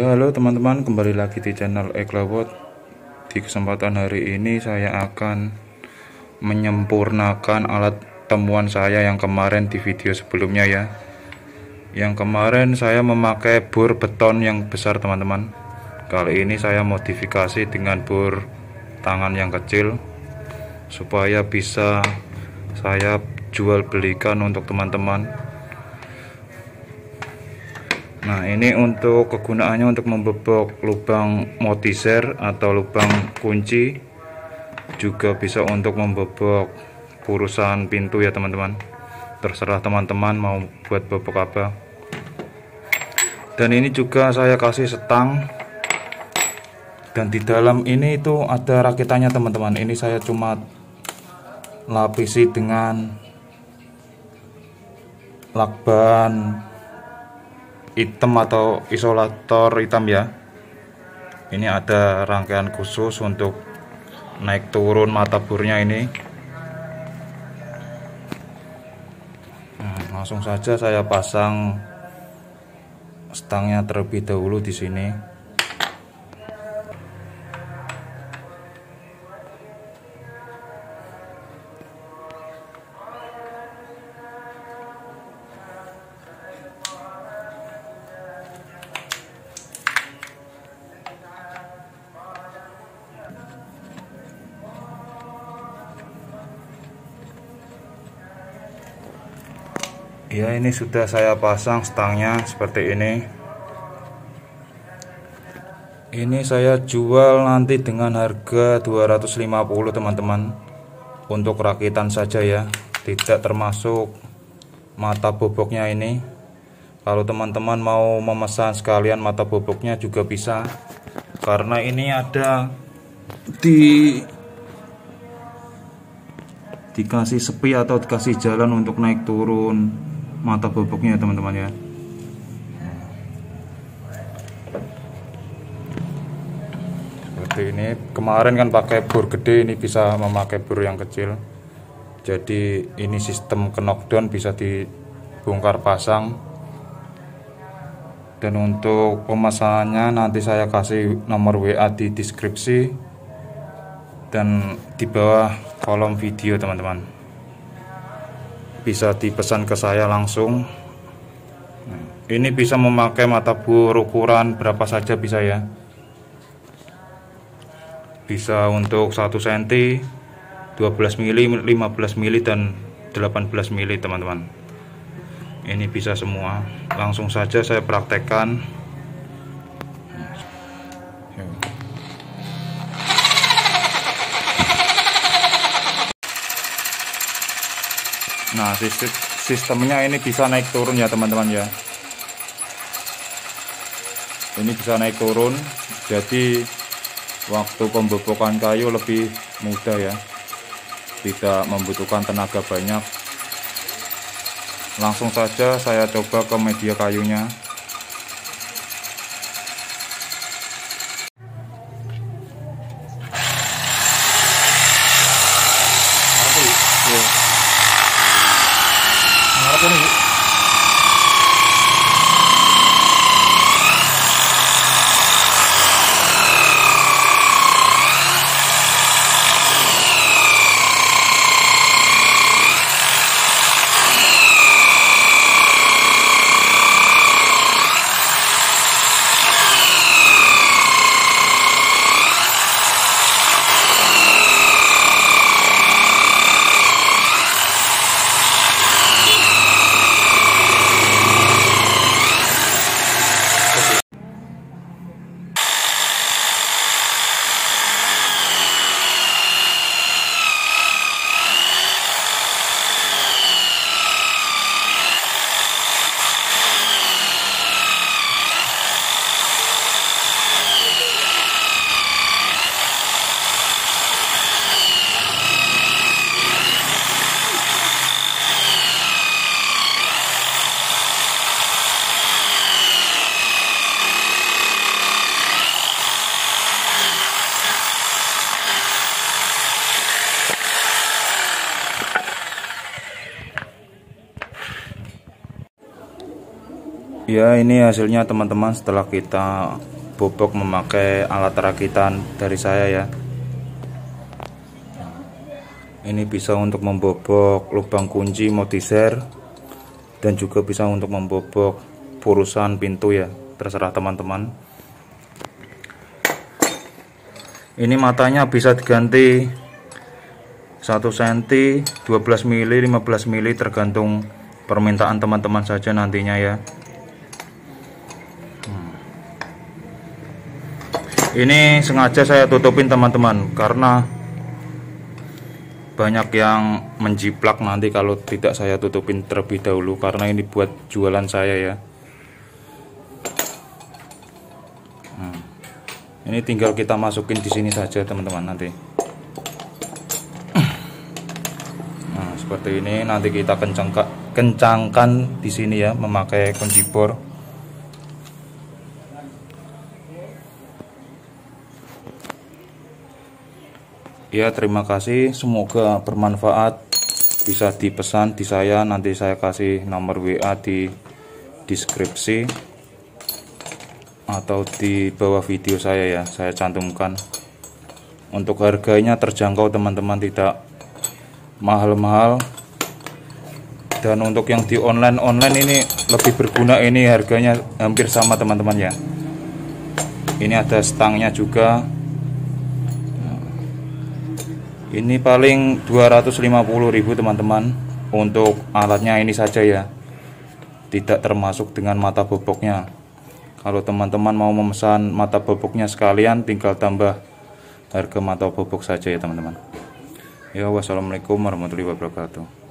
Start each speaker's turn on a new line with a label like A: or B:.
A: Ya halo teman-teman, kembali lagi di channel Eklawot. Di kesempatan hari ini saya akan menyempurnakan alat temuan saya yang kemarin di video sebelumnya ya. Yang kemarin saya memakai bor beton yang besar teman-teman. Kali ini saya modifikasi dengan bor tangan yang kecil supaya bisa saya jual belikan untuk teman-teman. Nah, ini untuk kegunaannya untuk membobok lubang mortiser atau lubang kunci, juga bisa untuk membobok kurusan pintu ya teman-teman. Terserah teman-teman mau buat bobok apa. Dan ini juga saya kasih setang, dan di dalam ini itu ada rakitannya teman-teman. Ini saya cuma lapisi dengan lakban hitam atau isolator hitam ya. Ini ada rangkaian khusus untuk naik turun mata bornya ini. Langsung saja saya pasang stangnya terlebih dahulu di sini. Ya, ini sudah saya pasang stangnya seperti ini. Ini saya jual nanti dengan harga 250 teman-teman. Untuk rakitan saja ya, tidak termasuk mata boboknya ini. Kalau teman-teman mau memesan sekalian mata boboknya juga bisa, karena ini ada dikasih sepi atau dikasih jalan untuk naik turun mata boboknya teman-teman ya. Seperti ini. Kemarin kan pakai bor gede, ini bisa memakai bor yang kecil. Jadi ini sistem knockdown, bisa dibongkar pasang. Dan untuk pemesanannya nanti saya kasih nomor WA di deskripsi dan di bawah kolom video teman-teman. Bisa dipesan ke saya langsung. Ini bisa memakai mata bor ukuran berapa saja bisa ya. Bisa untuk 1 cm, 12 mili, 15 mili, dan 18 mili teman-teman. Ini bisa semua. Langsung saja saya praktekkan. Nah, sistemnya ini bisa naik turun ya teman-teman ya. Ini bisa naik turun, jadi waktu pembobokan kayu lebih mudah ya, tidak membutuhkan tenaga banyak. Langsung saja saya coba ke media kayunya. Ya, ini hasilnya teman-teman setelah kita bobok memakai alat rakitan dari saya ya. Ini bisa untuk membobok lubang kunci motiser dan juga bisa untuk membobok purusan pintu ya, terserah teman-teman. Ini matanya bisa diganti 1 cm, 12 mili, 15 mili tergantung permintaan teman-teman saja nantinya ya. Ini sengaja saya tutupin teman-teman karena banyak yang menjiplak nanti kalau tidak saya tutupin terlebih dahulu, karena ini buat jualan saya ya. Ini tinggal kita masukin di sini saja teman-teman nanti. Nah, seperti ini nanti kita kencangkan di sini ya memakai kunci bor. Ya, terima kasih, semoga bermanfaat. Bisa dipesan di saya, nanti saya kasih nomor WA di deskripsi atau di bawah video saya ya, saya cantumkan. Untuk harganya terjangkau teman-teman, tidak mahal-mahal. Dan untuk yang di online ini lebih berguna, ini harganya hampir sama teman-teman ya. Ini ada stangnya juga. Ini paling 250.000 teman-teman untuk alatnya ini saja ya, tidak termasuk dengan mata boboknya. Kalau teman-teman mau memesan mata boboknya sekalian, tinggal tambah harga mata bobok saja ya teman-teman. Ya, wassalamualaikum warahmatullahi wabarakatuh.